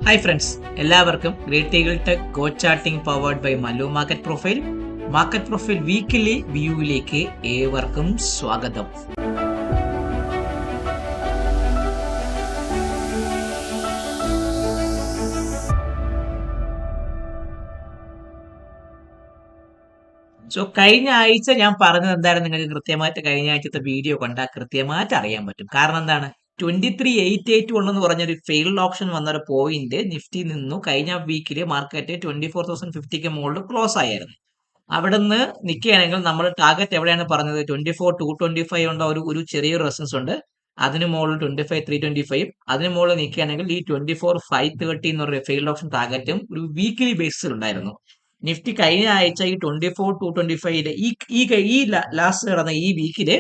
Hi friends, എല്ലാവർക്കും great eagle tech go charting powered by Mallu market profile weekly വ്യൂവിലേക്ക് ഏവർക്കും സ്വാഗതം. കഴിഞ്ഞ ആഴ്ച ഞാൻ പറഞ്ഞത് എന്താണ്, നിങ്ങൾക്ക് കൃത്യമായിട്ട് കഴിഞ്ഞ ആഴ്ചത്തെ വീഡിയോ കണ്ടാൽ കൃത്യമായിട്ട് അറിയാൻ പറ്റും. കാരണം എന്താണ്, 23,881 എന്ന് പറഞ്ഞൊരു ഫെയിൽഡ് ഓപ്ഷൻ വന്ന ഒരു പോയിന്റ് നിഫ്റ്റി നിന്നു. കഴിഞ്ഞ വീക്കില് മാർക്കറ്റ് 24,050 മുകളിൽ ക്ലോസ് ആയിരുന്നു. അവിടെ നിന്ന് നിൽക്കുകയാണെങ്കിൽ നമ്മൾ ടാർഗറ്റ് എവിടെയാണ് പറഞ്ഞത്? 24,225 ഉണ്ട്, ഒരു ചെറിയൊരു റെസിസ്റ്റൻസ് ഉണ്ട്. അതിന് മുകളിൽ 25,325, അതിന് മുകളിൽ നിൽക്കുകയാണെങ്കിൽ ഈ 24,530 എന്ന് പറയുന്ന ഫെയിൽഡ് ഓപ്ഷൻ ടാർഗറ്റും ഒരു വീക്കിലി ബേസിൽ ഉണ്ടായിരുന്നു. നിഫ്റ്റി കഴിഞ്ഞ ആഴ്ച ഈ 24,225 ഈ ലാസ്റ്റ് നടന്ന ഈ വീക്കില്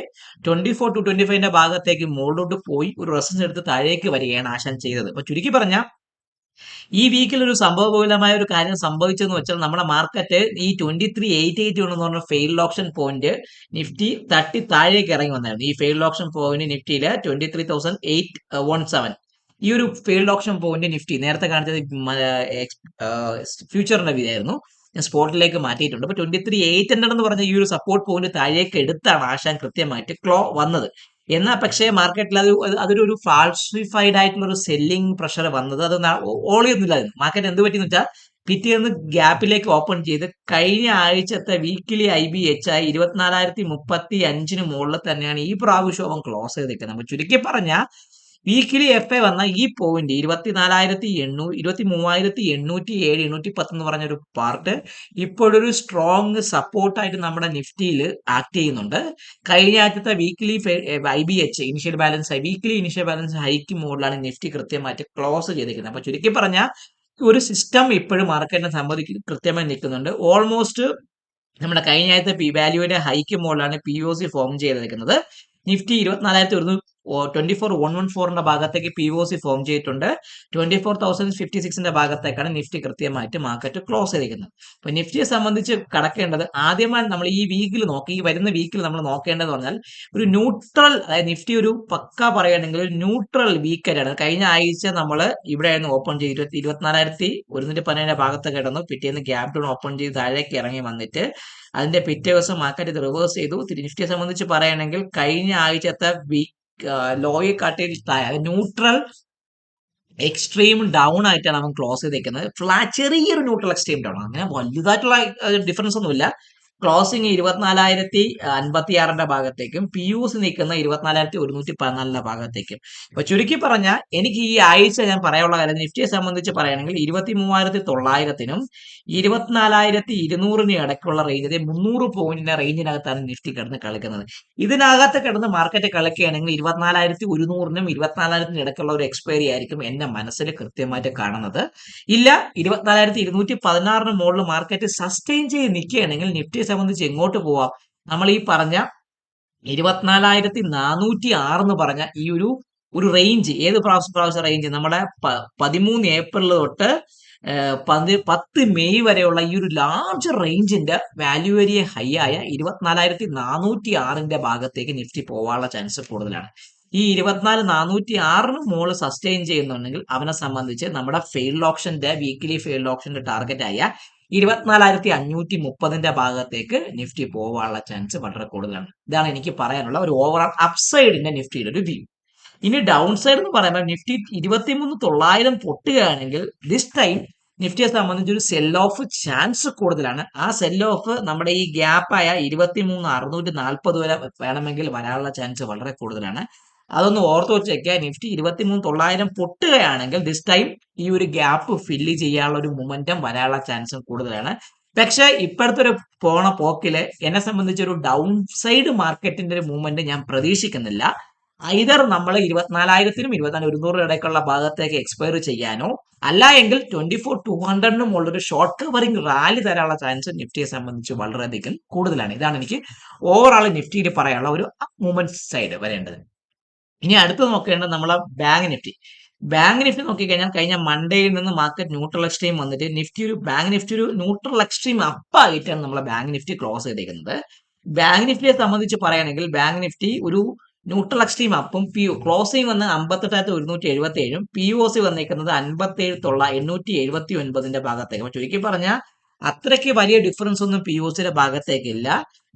24,225 ഭാഗത്തേക്ക് മുകളിലോട്ട് പോയി ഒരു റെസിസ്റ്റൻസ് എടുത്ത് താഴേക്ക് വരികയാണ് ആശാൻ ചെയ്തത്. അപ്പൊ ചുരുക്കി പറഞ്ഞാൽ ഈ വീക്കിൽ ഒരു സംഭവബഹുലമായ ഒരു കാര്യം സംഭവിച്ചെന്ന് വെച്ചാൽ നമ്മുടെ മാർക്കറ്റ് ഈ 23,881 എന്ന് പറഞ്ഞ ഫെയിൽഡ് ഓപ്ഷൻ പോയിന്റ് നിഫ്റ്റി തട്ടി താഴേക്ക് ഇറങ്ങി വന്നായിരുന്നു. ഈ ഫെയിൽഡ് ഓപ്ഷൻ പോയിന്റ് നിഫ്റ്റിയില് 23,817, ഈ ഒരു ഫെയിൽഡ് ഓപ്ഷൻ പോയിന്റ് നിഫ്റ്റി നേരത്തെ കാണിച്ചത് ഫ്യൂച്ചറിന്റെ വിധയായിരുന്നു. ഞാൻ സ്പോട്ടിലേക്ക് മാറ്റിയിട്ടുണ്ട്. അപ്പൊ 23,800 എന്ന് പറഞ്ഞ ഈ ഒരു സപ്പോർട്ട് പോയിന്റ് താഴേക്ക് എടുത്താണ് ആശാൻ കൃത്യമായിട്ട് വന്നത്. എന്നാൽ പക്ഷേ മാർക്കറ്റിൽ അതൊരു ഫാൾസിഫൈഡ് ആയിട്ടുള്ള ഒരു സെല്ലിംഗ് പ്രഷർ വന്നത്. അത് ഓളിയൊന്നുമില്ലായിരുന്നു. മാർക്കറ്റ് എന്ത് പറ്റിയെന്ന് വെച്ചാൽ പിറ്റേന്ന് ഗ്യാപ്പിലേക്ക് ഓപ്പൺ ചെയ്ത് കഴിഞ്ഞ ആഴ്ചത്തെ വീക്കിലി IBHI 24,035 മുകളിൽ തന്നെയാണ് ഈ പ്രാവശ്യം അവൻ ക്ലോസ് ചെയ്തിരിക്കുന്നത്. അപ്പൊ ചുരുക്കി പറഞ്ഞാൽ വീക്കിലി FA വന്ന ഈ പോയിന്റ് 23,807, 810 എന്ന് പറഞ്ഞൊരു പാർട്ട് ഇപ്പോഴൊരു സ്ട്രോങ് സപ്പോർട്ടായിട്ട് നമ്മുടെ നിഫ്റ്റിയിൽ ആക്ട് ചെയ്യുന്നുണ്ട്. കഴിഞ്ഞ ആഴ്ചത്തെ weekly IBH initial balance weekly initial balance hike മുകളിലാണ് നിഫ്റ്റി കൃത്യമായിട്ട് ക്ലോസ് ചെയ്തിരിക്കുന്നത്. അപ്പൊ ചുരുക്കി പറഞ്ഞാൽ ഒരു സിസ്റ്റം ഇപ്പോഴും മാർക്കറ്റിനെ സംബന്ധിച്ച് കൃത്യമായി നിൽക്കുന്നുണ്ട്. ഓൾമോസ്റ്റ് നമ്മുടെ കഴിഞ്ഞ ആഴ്ചത്തെ വാല്യൂവിന്റെ ഹൈക്ക് മുകളിലാണ് POC ഫോം ചെയ്തിരിക്കുന്നത്. നിഫ്റ്റി 24,114 ഭാഗത്തേക്ക് POC ഫോം ചെയ്തിട്ടുണ്ട്. 24,056 ഭാഗത്തേക്കാണ് നിഫ്റ്റി കൃത്യമായിട്ട് മാർക്കറ്റ് ക്ലോസ് ചെയ്തിരിക്കുന്നത്. അപ്പൊ നിഫ്റ്റിയെ സംബന്ധിച്ച് കടക്കേണ്ടത് ആദ്യമായി നമ്മൾ ഈ വീക്കിൽ നോക്കി, ഈ വരുന്ന വീക്കിൽ നമ്മൾ നോക്കേണ്ടത് പറഞ്ഞാൽ ഒരു ന്യൂട്രൽ, അതായത് നിഫ്റ്റി ഒരു പക്ക പറയുകയാണെങ്കിൽ ഒരു ന്യൂട്രൽ വീക്കായിട്ടാണ്. കഴിഞ്ഞ ആഴ്ച നമ്മൾ ഇവിടെയായിരുന്നു ഓപ്പൺ ചെയ്ത് 24,112 ഭാഗത്ത് കിടന്നു. പിറ്റേന്ന് ഗ്യാപ് ഡൗൺ ഓപ്പൺ ചെയ്ത് താഴേക്ക് ഇറങ്ങി വന്നിട്ട് അതിന്റെ പിറ്റേ ദിവസം മാർക്കറ്റ് ഇത് റിവേഴ്സ് ചെയ്തു. നിഫ്റ്റിയെ സംബന്ധിച്ച് പറയുകയാണെങ്കിൽ കഴിഞ്ഞ ആഴ്ചത്തെ വീക്ക് ലോയെ കാട്ടി ന്യൂട്രൽ എക്സ്ട്രീം ഡൗൺ ആയിട്ടാണ് അവൻ ക്ലോസ് ചെയ്തേക്കുന്നത്. ചെറിയൊരു ന്യൂട്രൽ എക്സ്ട്രീം ഡൗൺ, അങ്ങനെ വലുതായിട്ടുള്ള ഡിഫറൻസ് ഒന്നുമില്ല. ക്ലോസിംഗ് 24,056 ഭാഗത്തേക്കും POC നിൽക്കുന്ന 24,114 ഭാഗത്തേക്കും. അപ്പൊ ചുരുക്കി പറഞ്ഞാൽ എനിക്ക് ഈ ആഴ്ച ഞാൻ പറയാനുള്ള കാര്യം, നിഫ്റ്റിയെ സംബന്ധിച്ച് പറയുകയാണെങ്കിൽ 23,900 24,200 ഇടയ്ക്കുള്ള റേഞ്ച്, 300 പോയിന്റിന്റെ റേഞ്ചിനകത്താണ് നിഫ്റ്റി കിടന്ന് കളിക്കുന്നത്. ഇതിനകത്ത് കിടന്ന് മാർക്കറ്റ് കളിക്കുകയാണെങ്കിൽ 24,100 24,000 ഇടയ്ക്കുള്ള ഒരു എക്സ്പയറി ആയിരിക്കും എന്റെ മനസ്സിൽ കൃത്യമായിട്ട് കാണുന്നത്. ഇല്ല, 24,216 മുകളിൽ മാർക്കറ്റ് സസ്റ്റെയിൻ ചെയ്ത് നിൽക്കുകയാണെങ്കിൽ നിഫ്റ്റിയെ സംബന്ധിച്ച് എങ്ങോട്ട് പോവാം? നമ്മൾ ഈ പറഞ്ഞ 24,406 എന്ന് പറഞ്ഞ ഈ ഒരു റേഞ്ച്, ഏത് പ്രാവശ്യം റേഞ്ച്, നമ്മുടെ 13 ഏപ്രിൽ തൊട്ട് 10 മെയ് വരെയുള്ള ഈ ഒരു ലാർജ് റേഞ്ചിന്റെ വാല്യൂ ഏരിയ ഹൈ ആയ 24,406 ഭാഗത്തേക്ക് നിഫ്റ്റി പോകാനുള്ള ചാൻസ് കൂടുതലാണ്. ഈ 24,406 മുകളിൽ സസ്റ്റെയിൻ ചെയ്യുന്നുണ്ടെങ്കിൽ അവനെ സംബന്ധിച്ച് നമ്മുടെ ഫെയിൽഡ് ഓപ്ഷന്റെ വീക്കിലി ഫെയിൽഡ് ഓപ്ഷന്റെ ടാർഗറ്റ് ആയ 24,530 ഭാഗത്തേക്ക് നിഫ്റ്റി പോകാനുള്ള ചാൻസ് വളരെ കൂടുതലാണ്. ഇതാണ് എനിക്ക് പറയാനുള്ള ഒരു ഓവറോൾ അപ്സൈഡിന്റെ നിഫ്റ്റിയുടെ ഒരു വ്യൂ. ഇനി ഡൗൺ സൈഡ് എന്ന് പറയുമ്പോൾ നിഫ്റ്റി 23,900 പൊട്ടുകയാണെങ്കിൽ ദിസ് ടൈം നിഫ്റ്റിയെ സംബന്ധിച്ച് ഒരു സെൽ ഓഫ് ചാൻസ് കൂടുതലാണ്. ആ സെൽ ഓഫ് നമ്മുടെ ഈ ഗ്യാപ്പായ 23,640 വരെ വേണമെങ്കിൽ വരാനുള്ള ചാൻസ് വളരെ കൂടുതലാണ്. അതൊന്ന് ഓർത്ത് വെച്ചേക്കുക. നിഫ്റ്റി 23,900 പൊട്ടുകയാണെങ്കിൽ ദിസ് ടൈം ഈ ഒരു ഗ്യാപ്പ് ഫില്ല് ചെയ്യാനുള്ള ഒരു മൊമെന്റം വരാനുള്ള ചാൻസും കൂടുതലാണ്. പക്ഷെ ഇപ്പോഴത്തെ ഒരു പോണ പോക്കില് എന്നെ സംബന്ധിച്ച് ഒരു ഡൗൺ സൈഡ് മാർക്കറ്റിന്റെ ഒരു മൂവ്മെന്റ് ഞാൻ പ്രതീക്ഷിക്കുന്നില്ല. ഐതർ നമ്മൾ 24,000 24,100 ഇടയ്ക്കുള്ള ഭാഗത്തേക്ക് എക്സ്പയർ ചെയ്യാനോ അല്ല എങ്കിൽ 24,200 മുകളിലൊരു ഷോർട്ട് കവറിംഗ് റാലി തരാനുള്ള ചാൻസ് നിഫ്റ്റിയെ സംബന്ധിച്ച് വളരെയധികം കൂടുതലാണ്. ഇതാണ് എനിക്ക് ഓവറോൾ നിഫ്റ്റിയിൽ പറയാനുള്ള ഒരു മൂവ്മെന്റ് സൈഡ് വരേണ്ടത്. ഇനി അടുത്ത് നോക്കേണ്ടത് നമ്മളെ ബാങ്ക് നിഫ്റ്റി നോക്കിക്കഴിഞ്ഞാൽ കഴിഞ്ഞ മൺഡേയിൽ നിന്ന് മാർക്കറ്റ് ന്യൂട്രൽ എക്സ്ട്രീം വന്നിട്ട് ബാങ്ക് നിഫ്റ്റി ഒരു ന്യൂട്രൽ എക്സ്ട്രീം അപ്പായിട്ടാണ് നമ്മളെ ബാങ്ക് നിഫ്റ്റി ക്ലോസ് ചെയ്തേക്കുന്നത്. ബാങ്ക് നിഫ്റ്റിയെ സംബന്ധിച്ച് പറയുകയാണെങ്കിൽ ബാങ്ക് നിഫ്റ്റി ഒരു ന്യൂട്രൽ എക്സ്ട്രീം അപ്പും ക്ലോസിംഗ് വന്ന് 58,177 POC വന്നേക്കുന്നത് 57,879 ഭാഗത്തേക്ക്. അപ്പൊ ചുരുക്കി പറഞ്ഞാൽ അത്രയ്ക്ക് വലിയ ഡിഫറൻസ് ഒന്നും POCയുടെ ഭാഗത്തേക്കില്ല.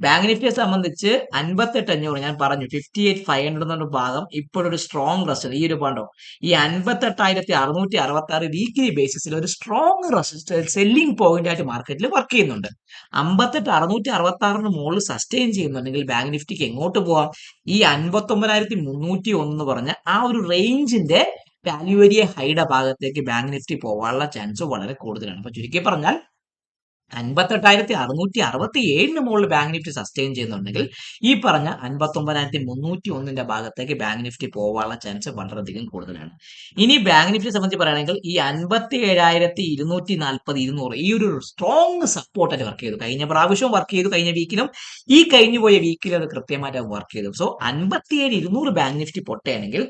ബാങ്ക് നിഫ്റ്റിയെ സംബന്ധിച്ച് 58,500 ഞാൻ പറഞ്ഞു 58,500 എന്നുള്ള ഭാഗം ഇപ്പോഴൊരു സ്ട്രോങ് റെസിസ്റ്റൻസ് ഈ ഒരു പണ്ടോ ഈ 58,666 വീക്ക്ലി ബേസിസിൽ ഒരു സ്ട്രോങ് റെസിസ്റ്റൻസ് സെല്ലിംഗ് പോയിന്റ് ആയിട്ട് മാർക്കറ്റിൽ വർക്ക് ചെയ്യുന്നുണ്ട്. 58,666 മുകളിൽ സസ്റ്റെയിൻ ചെയ്യുന്നുണ്ടെങ്കിൽ ബാങ്ക് നിഫ്റ്റിക്ക് എങ്ങോട്ട് പോവാം? ഈ 59,301 എന്ന് പറഞ്ഞ ആ ഒരു റേഞ്ചിന്റെ വാല്യൂ ഏരിയ ഹൈയുടെ ഭാഗത്തേക്ക് ബാങ്ക് നിഫ്റ്റി പോകാനുള്ള ചാൻസ് വളരെ കൂടുതലാണ്. അപ്പൊ ചുരുക്കി പറഞ്ഞാൽ 58,667 മുകളിൽ ബാങ്ക് നിഫ്റ്റി സസ്റ്റെയിൻ ചെയ്യുന്നുണ്ടെങ്കിൽ ഈ പറഞ്ഞ 59,301 ഭാഗത്തേക്ക് ബാങ്ക് നിഫ്റ്റി പോകാനുള്ള ചാൻസ് വളരെയധികം കൂടുതലാണ്. ഇനി ബാങ്ക് നിഫ്റ്റിയെ സംബന്ധിച്ച് പറയുകയാണെങ്കിൽ ഈ 57,240 ഈ ഒരു സ്ട്രോങ് സപ്പോർട്ടായിട്ട് വർക്ക് ചെയ്തു. കഴിഞ്ഞ പ്രാവശ്യവും വർക്ക് ചെയ്തു, കഴിഞ്ഞ വീക്കിലും ഈ കഴിഞ്ഞു പോയ വീക്കിലും അത് കൃത്യമായിട്ട് വർക്ക് ചെയ്തു. സോ 57,200 ബാങ്ക് നിഫ്റ്റി പൊട്ടുകയാണെങ്കിൽ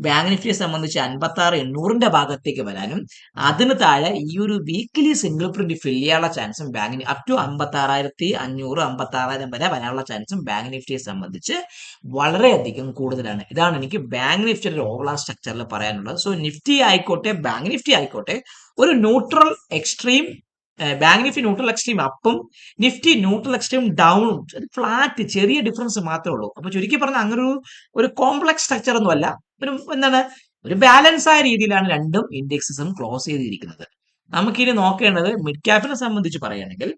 ബാങ്ക് നിഫ്റ്റിയെ സംബന്ധിച്ച് 56,800 ഭാഗത്തേക്ക് വരാനും അതിന് താഴെ ഈ ഒരു വീക്കിലി സിംഗിൾ പ്രിന്റ് ഫിൽ ചെയ്യാനുള്ള ചാൻസും ബാങ്കിന് അപ് ടു 56,500 56,000 വരെ വരാനുള്ള ചാൻസും ബാങ്ക് നിഫ്റ്റിയെ സംബന്ധിച്ച് വളരെയധികം കൂടുതലാണ്. ഇതാണ് എനിക്ക് ബാങ്ക് നിഫ്റ്റിയുടെ ഒരു ഓവറോൾ സ്ട്രക്ചറിൽ പറയാനുള്ളത്. സോ നിഫ്റ്റി ആയിക്കോട്ടെ ബാങ്ക് നിഫ്റ്റി ആയിക്കോട്ടെ ഒരു neutral extreme bank Nifty neutral extreme അപ്പും നിഫ്റ്റി ന്യൂട്രൽ എക്സ്ട്രീം ഡൗണും ഫ്ലാറ്റ് ചെറിയ ഡിഫറൻസ് മാത്രമേ ഉള്ളൂ. അപ്പൊ ചുരുക്കി പറഞ്ഞാൽ അങ്ങനെ ഒരു കോംപ്ലക്സ് സ്ട്രക്ചർ ഒന്നും അല്ല. ഒരു എന്താണ് ഒരു ബാലൻസ് ആയ രീതിയിലാണ് രണ്ടും ഇൻഡെക്സസും ക്ലോസ് ചെയ്തിരിക്കുന്നത്. നമുക്കിനി നോക്കേണ്ടത് മിഡ് ക്യാപ്പിനെ സംബന്ധിച്ച് പറയുകയാണെങ്കിൽ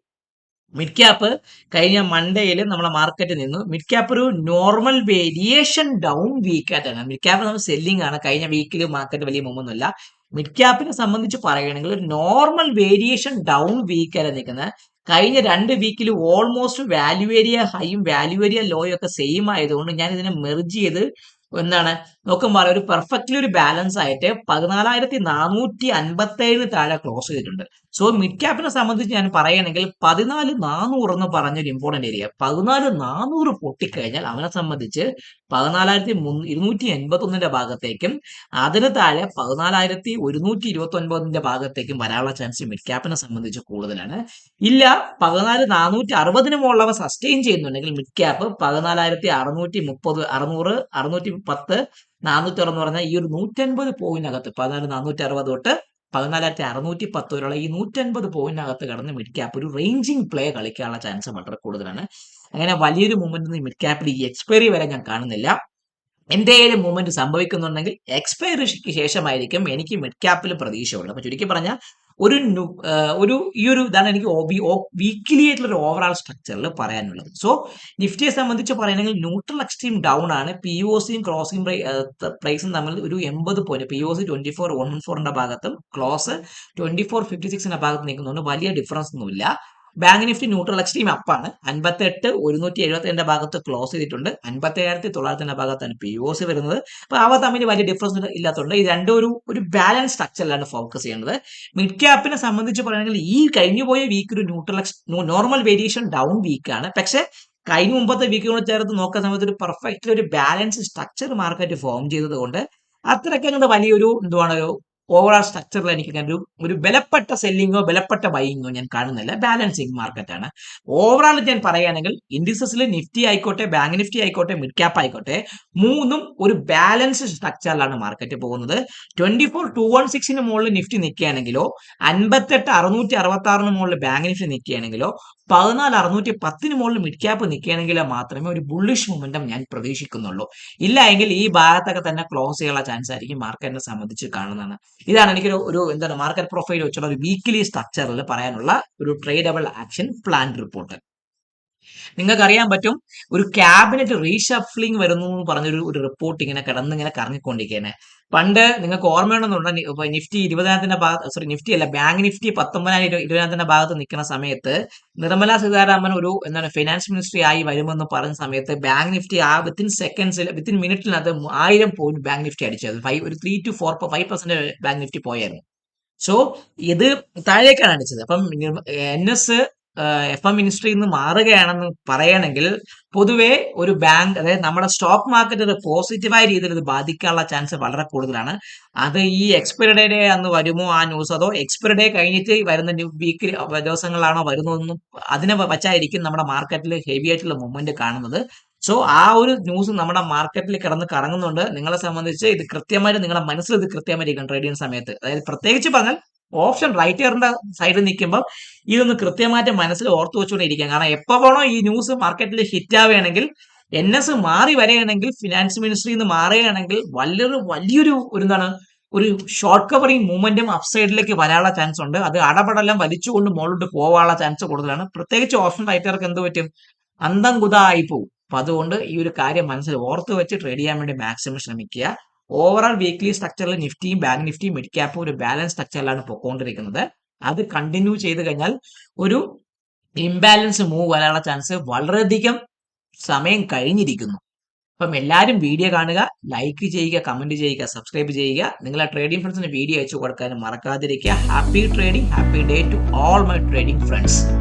മിഡ് ക്യാപ്പ് കഴിഞ്ഞ മൺഡേയിൽ നമ്മളെ മാർക്കറ്റിൽ നിന്നു മിഡ് ക്യാപ്പ് ഒരു നോർമൽ വേരിയേഷൻ ഡൗൺ വീക്ക് ആയിട്ടാണ്. മിഡ് ക്യാപ്പ് നമ്മൾ സെല്ലിംഗ് ആണ്. കഴിഞ്ഞ വീക്കിൽ മാർക്കറ്റ് വലിയ മുമ്പൊന്നുമില്ല. മിഡ് ക്യാപ്പിനെ സംബന്ധിച്ച് പറയുകയാണെങ്കിൽ ഒരു നോർമൽ വേരിയേഷൻ ഡൗൺ വീക്കായിട്ട് നിൽക്കുന്നത്. കഴിഞ്ഞ 2 വീക്കിൽ ഓൾമോസ്റ്റ് വാല്യൂ ഏരിയ ഹൈയും വാല്യൂ ഏരിയ ലോയും ഒക്കെ സെയിം ആയതുകൊണ്ട് ഞാൻ ഇതിനെ മെർജ് ചെയ്ത് എന്താണ് നോക്കുമ്പോൾ ഒരു പെർഫെക്റ്റ്ലി ഒരു ബാലൻസ് ആയിട്ട് 14,457 താഴെ ക്ലോസ് ചെയ്തിട്ടുണ്ട്. സോ മിഡ് ക്യാപ്പിനെ സംബന്ധിച്ച് ഞാൻ പറയുകയാണെങ്കിൽ 14,400 എന്ന് പറഞ്ഞൊരു ഇമ്പോർട്ടന്റ് ഏരിയ 14,400 പൊട്ടിക്കഴിഞ്ഞാൽ അവനെ സംബന്ധിച്ച് 14,281 ഭാഗത്തേക്കും അതിന് താഴെ 14,129 ഭാഗത്തേക്കും വരാനുള്ള ചാൻസ് മിഡ് ക്യാപ്പിനെ സംബന്ധിച്ച് കൂടുതലാണ്. ഇല്ല 14,460 മുകളിലവ സസ്റ്റെയിൻ ചെയ്യുന്നുണ്ടെങ്കിൽ മിഡ് ക്യാപ്പ് 14,630 610 400 എന്ന് പറഞ്ഞാൽ ഈ ഒരു 150 പോയിന്റിനകത്ത് 14,460 തൊട്ട് 14,610 വരെയുള്ള ഈ 150 പോയിന്റിനകത്ത് കടന്ന് മിഡ് ക്യാപ്പ് ഒരു റേഞ്ചിങ് പ്ലേ കളിക്കാനുള്ള ചാൻസ് വളരെ കൂടുതലാണ്. അങ്ങനെ വലിയൊരു മൂവ്മെന്റ് മിഡ് ക്യാപ്പിൽ ഈ എക്സ്പയറി വരെ ഞാൻ കാണുന്നില്ല. എന്തെങ്കിലും മൂവ്മെന്റ് സംഭവിക്കുന്നുണ്ടെങ്കിൽ എക്സ്പയറിക്ക് ശേഷമായിരിക്കും എനിക്ക് മിഡ് ക്യാപ്പിൽ പ്രതീക്ഷയുള്ളത്. അപ്പൊ ചുരുക്കി പറഞ്ഞാൽ ഈ ഒരു ഇതാണ് എനിക്ക് വീക്കിലി ആയിട്ടുള്ള ഒരു ഓവറോൾ സ്ട്രക്ചറിൽ പറയാനുള്ളത്. സോ നിഫ്റ്റിയെ സംബന്ധിച്ച് പറയുകയാണെങ്കിൽ ന്യൂട്രൽ എക്സ്ട്രീം ഡൗൺ ആണ്. POCയും ക്ലോസിംഗ് പ്രൈസും തമ്മിൽ ഒരു 80 പോയിന്റ് POC 24,114 ഭാഗത്തും ക്ലോസ് 24,56 ഭാഗത്ത് നിൽക്കുന്നുണ്ട്. വലിയ ഡിഫറൻസ് ഒന്നുമില്ല. ബാങ്ക് നിഫ്റ്റി ന്യൂട്രൽ എക്സ്ട്രീം അപ്പാണ്. 58,172 ഭാഗത്ത് ക്ലോസ് ചെയ്തിട്ടുണ്ട്. 57,900 ഭാഗത്താണ് POC വരുന്നത്. അപ്പൊ അവ തമ്മിൽ വലിയ ഡിഫറൻസ് ഇല്ലാത്തതുകൊണ്ട് ഈ രണ്ടും ഒരു ബാലൻസ് സ്ട്രക്ചറിലാണ് ഫോക്കസ് ചെയ്യേണ്ടത്. മിഡ് ക്യാപ്പിനെ സംബന്ധിച്ച് പറയുകയാണെങ്കിൽ ഈ കഴിഞ്ഞു പോയ വീക്ക് ഒരു നോർമൽ വേരിയേഷൻ ഡൗൺ വീക്കാണ്. പക്ഷെ കഴിഞ്ഞ മുമ്പത്തെ വീക്കുകൾ ചേർത്ത് നോക്കുന്ന സമയത്ത് ഒരു പെർഫെക്റ്റ് ഒരു ബാലൻസ് സ്ട്രക്ചർ മാർക്കറ്റ് ഫോം ചെയ്തത് കൊണ്ട് അത്രയ്ക്ക് വലിയൊരു എന്തുവാണ് ഓവറോൾ സ്ട്രക്ചറിൽ എനിക്ക് ഒരു ബലപ്പെട്ട സെല്ലിങ്ങോ ബലപ്പെട്ട ബൈയിങ്ങോ ഞാൻ കാണുന്നില്ല. ബാലൻസിങ് മാർക്കറ്റാണ്. ഓവറോൾ ഞാൻ പറയുകയാണെങ്കിൽ ഇൻഡിസസിൽ നിഫ്റ്റി ആയിക്കോട്ടെ ബാങ്ക് നിഫ്റ്റി ആയിക്കോട്ടെ മിഡ് ക്യാപ്പ് ആയിക്കോട്ടെ മൂന്നും ഒരു ബാലൻസ് സ്ട്രക്ചറിലാണ് മാർക്കറ്റ് പോകുന്നത്. 24,216 മുകളിൽ നിഫ്റ്റി നിൽക്കുകയാണെങ്കിലോ 58,666 മുകളിൽ ബാങ്ക് നിഫ്റ്റി നിൽക്കുകയാണെങ്കിലോ 14,610 മുകളിൽ മിഡ് ക്യാപ്പ് നിൽക്കുകയാണെങ്കിലോ മാത്രമേ ഒരു ബുള്ളിഷ് മൊമെന്റം ഞാൻ പ്രതീക്ഷിക്കുന്നുള്ളൂ. ഇല്ല എങ്കിൽ ഈ ഭാഗത്തൊക്കെ തന്നെ ക്ലോസ് ചെയ്യാനുള്ള ചാൻസ് ആയിരിക്കും മാർക്കറ്റിനെ സംബന്ധിച്ച് കാണുന്നതാണ്. ഇതാണ് എനിക്ക് എന്താണ് മാർക്കറ്റ് പ്രൊഫൈൽ വെച്ചുള്ള ഒരു വീക്കിലി സ്ട്രക്ചറിൽ പറയാനുള്ള ഒരു ട്രേഡബിൾ ആക്ഷൻ പ്ലാൻ റിപ്പോർട്ട്. നിങ്ങൾക്ക് അറിയാൻ പറ്റും ഒരു ക്യാബിനറ്റ് റീഷഫ്ലിംഗ് വരുന്നു എന്ന് പറഞ്ഞൊരു റിപ്പോർട്ട് ഇങ്ങനെ കറങ്ങിക്കൊണ്ടിരിക്കുകയാണ്. പണ്ട് നിങ്ങൾക്ക് ഓർമ്മയുണ്ടെന്നുണ്ട് നിഫ്റ്റി 20,000 ഭാഗത്ത് നിഫ്റ്റി അല്ല ബാങ്ക് നിഫ്റ്റി 19,000 ഭാഗത്ത് നിൽക്കുന്ന സമയത്ത് നിർമ്മല സീതാരാമൻ എന്താണ് ഫിനാൻസ് മിനിസ്ട്രി ആയി വരുമെന്ന് പറഞ്ഞ സമയത്ത് ബാങ്ക് നിഫ്റ്റി വിത്തിൻ മിനിറ്റിനകത്ത് 1000 പോയിന്റ് ബാങ്ക് നിഫ്റ്റി അടിച്ചത്. ഒരു 3 to 5% ബാങ്ക് നിഫ്റ്റി പോയായിരുന്നു. സോ ഇത് താഴേക്കാണ് അടിച്ചത്. അപ്പം NS FM മിനിസ്ട്രിയിൽ നിന്ന് മാറുകയാണെന്ന് പറയണമെങ്കിൽ പൊതുവെ ഒരു ബാങ്ക് അതായത് നമ്മുടെ സ്റ്റോക്ക് മാർക്കറ്റ് പോസിറ്റീവായ രീതിയിൽ ഇത് ബാധിക്കാനുള്ള ചാൻസ് വളരെ കൂടുതലാണ്. അത് ഈ എക്സ്പയറി ഡേ അന്ന് വരുമോ ആ ന്യൂസ്, അതോ എക്സ്പയറി ഡേ കഴിഞ്ഞിട്ട് വരുന്ന വീക്ക് ദിവസങ്ങളിലാണോ വരുന്നതെന്നും അതിനെ വച്ചായിരിക്കും നമ്മുടെ മാർക്കറ്റിൽ ഹെവി ആയിട്ടുള്ള മൂവ്മെന്റ് കാണുന്നത്. സോ ആ ഒരു ന്യൂസ് നമ്മുടെ മാർക്കറ്റിൽ കിടന്ന് കറങ്ങുന്നുണ്ട്. നിങ്ങളെ സംബന്ധിച്ച് ഇത് കൃത്യമായിട്ട് നിങ്ങളുടെ മനസ്സിൽ ഇത് കൃത്യമായിരിക്കും ട്രേഡ് ചെയ്യുന്ന സമയത്ത്. അതായത് പ്രത്യേകിച്ച് പറഞ്ഞാൽ ഓപ്ഷൻ റൈറ്ററിന്റെ സൈഡിൽ നിൽക്കുമ്പോൾ ഇതൊന്ന് കൃത്യമായിട്ട് മനസ്സിൽ ഓർത്തു വെച്ചുകൊണ്ടിരിക്കുക. കാരണം എപ്പോ വേണോ ഈ ന്യൂസ് മാർക്കറ്റിൽ ഹിറ്റ് ആവുകയാണെങ്കിൽ NS മാറി വരികയാണെങ്കിൽ ഫിനാൻസ് മിനിസ്ട്രി നിന്ന് മാറുകയാണെങ്കിൽ വലിയൊരു എന്താണ് ഒരു ഷോർട്ട് കവറിംഗ് മൂവ്മെന്റും അപ്സൈഡിലേക്ക് വരാനുള്ള ചാൻസ് ഉണ്ട്. അത് അടപടലം വലിച്ചുകൊണ്ട് മുകളിലോട്ട് പോകാനുള്ള ചാൻസ് കൂടുതലാണ്. പ്രത്യേകിച്ച് ഓപ്ഷൻ റൈറ്റർക്ക് എന്ത് പറ്റും, അന്തം കുതായി പോകും. അപ്പൊ അതുകൊണ്ട് ഈ ഒരു കാര്യം മനസ്സിൽ ഓർത്ത് വെച്ച് ട്രേഡ് ചെയ്യാൻ വേണ്ടി മാക്സിമം ശ്രമിക്കുക. ഓവറോൾ വീക്ക്ലി സ്ട്രക്ചറിൽ നിഫ്റ്റിയും ബാങ്ക് നിഫ്റ്റിയും മിഡ് ക്യാപ്പും ഒരു ബാലൻസ് സ്ട്രക്ചറിലാണ് പൊക്കോണ്ടിരിക്കുന്നത്. അത് കണ്ടിന്യൂ ചെയ്ത് കഴിഞ്ഞാൽ ഒരു ഇംബാലൻസ് മൂവ് വരാനുള്ള ചാൻസ് വളരെയധികം സമയം കഴിഞ്ഞിരിക്കുന്നു. അപ്പം എല്ലാവരും വീഡിയോ കാണുക, ലൈക്ക് ചെയ്യുക, കമന്റ് ചെയ്യുക, സബ്സ്ക്രൈബ് ചെയ്യുക. നിങ്ങളെ ട്രേഡിംഗ് ഫ്രണ്ട്സിന് വീഡിയോ അയച്ചു കൊടുക്കാനും മറക്കാതിരിക്കുക. Happy trading, happy day to all my trading friends.